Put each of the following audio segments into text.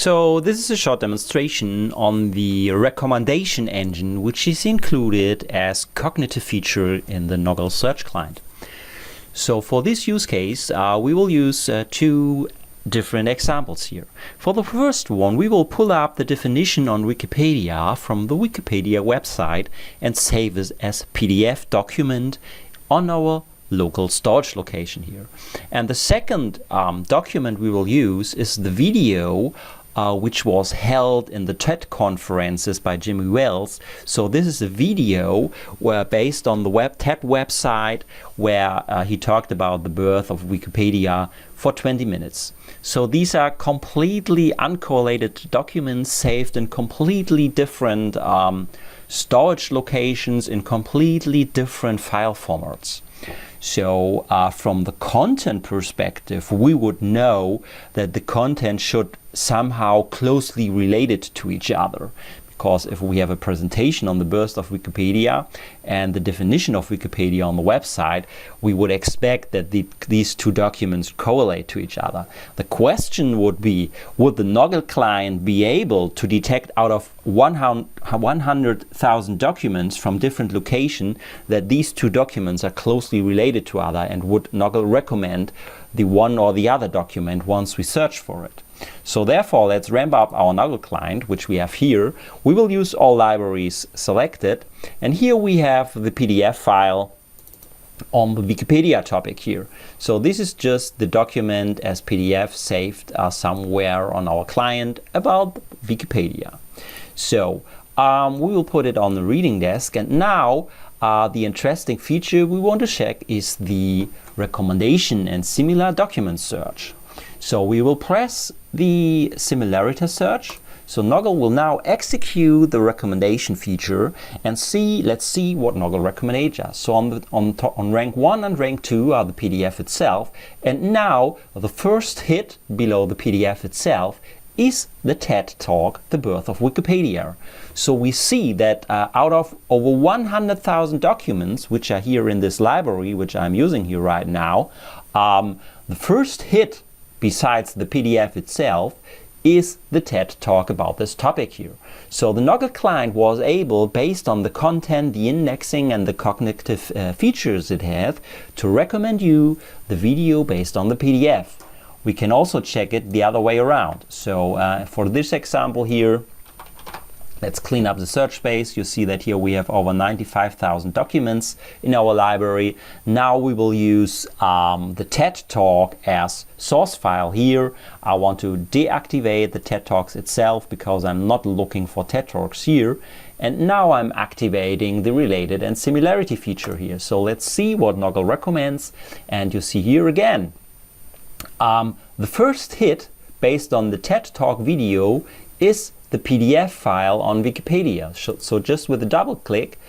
So this is a short demonstration on the recommendation engine, which is included as cognitive feature in the Noggles search client. So for this use case, we will use two different examples here. For the first one, we will pull up the definition on Wikipedia from the Wikipedia website and save it as PDF document on our local storage location here. And the second document we will use is the video which was held in the TED conferences by Jimmy Wales. So this is a video where based on the TED website where he talked about the birth of Wikipedia for 20 minutes. So these are completely uncorrelated documents saved in completely different storage locations in completely different file formats. So from the content perspective, we would know that the content should somehow closely related to each other. Because if we have a presentation on the birth of Wikipedia and the definition of Wikipedia on the website, we would expect that these two documents correlate to each other. The question would be, would the Noggle client be able to detect out of 100,000 documents from different locations that these two documents are closely related to other, and would Noggle recommend the one or the other document once we search for it? So therefore, let's ramp up our Noggle client, which we have here. We will use all libraries selected, and here we have the PDF file on the Wikipedia topic here. So this is just the document as PDF saved somewhere on our client about Wikipedia. So we will put it on the reading desk, and now the interesting feature we want to check is the recommendation and similar document search. So we will press the similarity search. So Noggle will now execute the recommendation feature and let's see what Noggle recommends us. So on rank 1 and rank 2 are the PDF itself, and now the first hit below the PDF itself is the TED Talk, The Birth of Wikipedia. So we see that out of over 100,000 documents which are here in this library, which I'm using here right now, the first hit besides the PDF itself is the TED Talk about this topic here. So the Noggle client was able, based on the content, the indexing and the cognitive features it has, to recommend you the video based on the PDF. We can also check it the other way around. So for this example here, let's clean up the search space. You see that here we have over 95,000 documents in our library. Now we will use the TED Talk as source file here. I want to deactivate the TED Talks itself because I'm not looking for TED Talks here. And now I'm activating the related and similarity feature here. So let's see what Noggle recommends. And you see here again, the first hit based on the TED Talk video is the PDF file on Wikipedia. So just with a double click,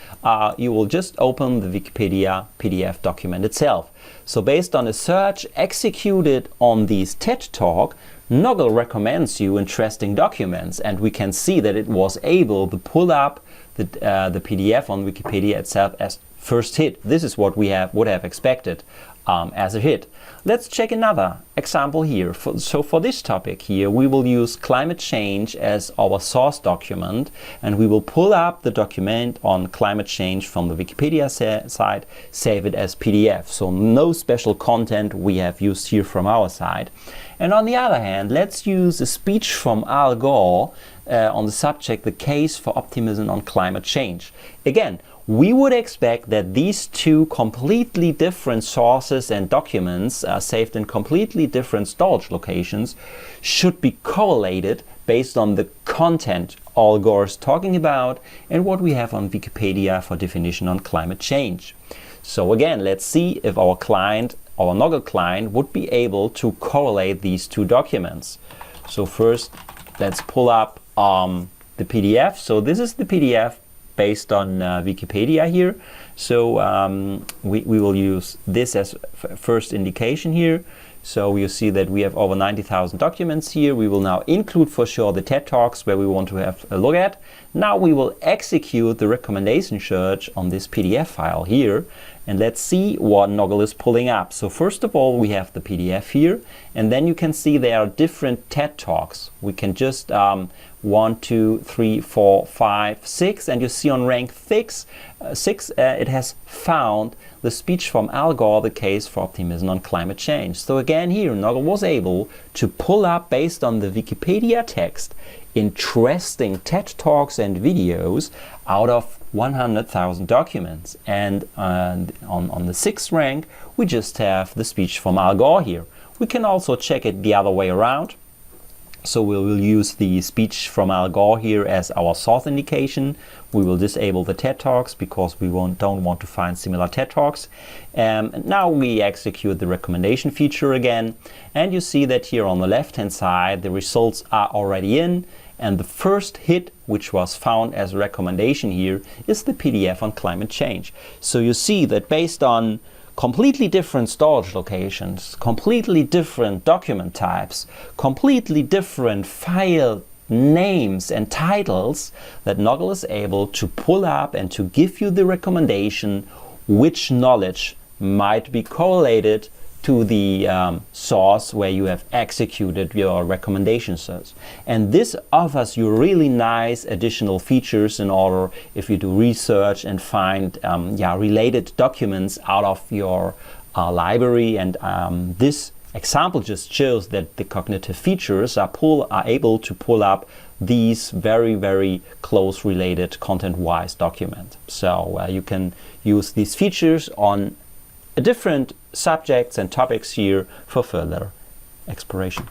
you will just open the Wikipedia PDF document itself. So based on a search executed on these TED Talk, Noggle recommends you interesting documents, and we can see that it was able to pull up the PDF on Wikipedia itself as first hit. This is what we would have expected as a hit. Let's check another example here. So for this topic here, we will use climate change as our source document, and we will pull up the document on climate change from the Wikipedia site, save it as PDF. So no special content we have used here from our side. And on the other hand, let's use a speech from Al Gore on the subject, the case for optimism on climate change. Again, we would expect that these two completely different sources and documents saved in completely different storage locations should be correlated based on the content Al Gore is talking about and what we have on Wikipedia for definition on climate change. So again, let's see if our client, our Noggle client, would be able to correlate these two documents. So first, let's pull up the PDF. So this is the PDF based on Wikipedia here. So we will use this as first indication here. So you see that we have over 90,000 documents here. We will now include for sure the TED Talks where we want to have a look at. Now we will execute the recommendation search on this PDF file here. and let's see what Noggle is pulling up. So first of all, we have the PDF here, and then you can see there are different TED Talks. We can just 1, 2, 3, 4, 5, 6, and you see on rank 6, it has found the speech from Al Gore, the case for optimism on climate change. So again here, Noggle was able to pull up, based on the Wikipedia text, interesting TED Talks and videos out of 100,000 documents. And on the 6th rank, we just have the speech from Al Gore here. We can also check it the other way around. So we will use the speech from Al Gore here as our source indication. We will disable the TED Talks because we don't want to find similar TED Talks. And now we execute the recommendation feature again. And you see that here on the left-hand side, the results are already in. And the first hit, which was found as a recommendation here, is the PDF on climate change. So you see that based on completely different storage locations, completely different document types, completely different file names and titles, that Noggle is able to pull up and to give you the recommendation which knowledge might be correlated to the source where you have executed your recommendation search. And this offers you really nice additional features in order, if you do research and find related documents out of your library. And this example just shows that the cognitive features are able to pull up these very, very close related content-wise documents. So you can use these features on different subjects and topics here for further exploration.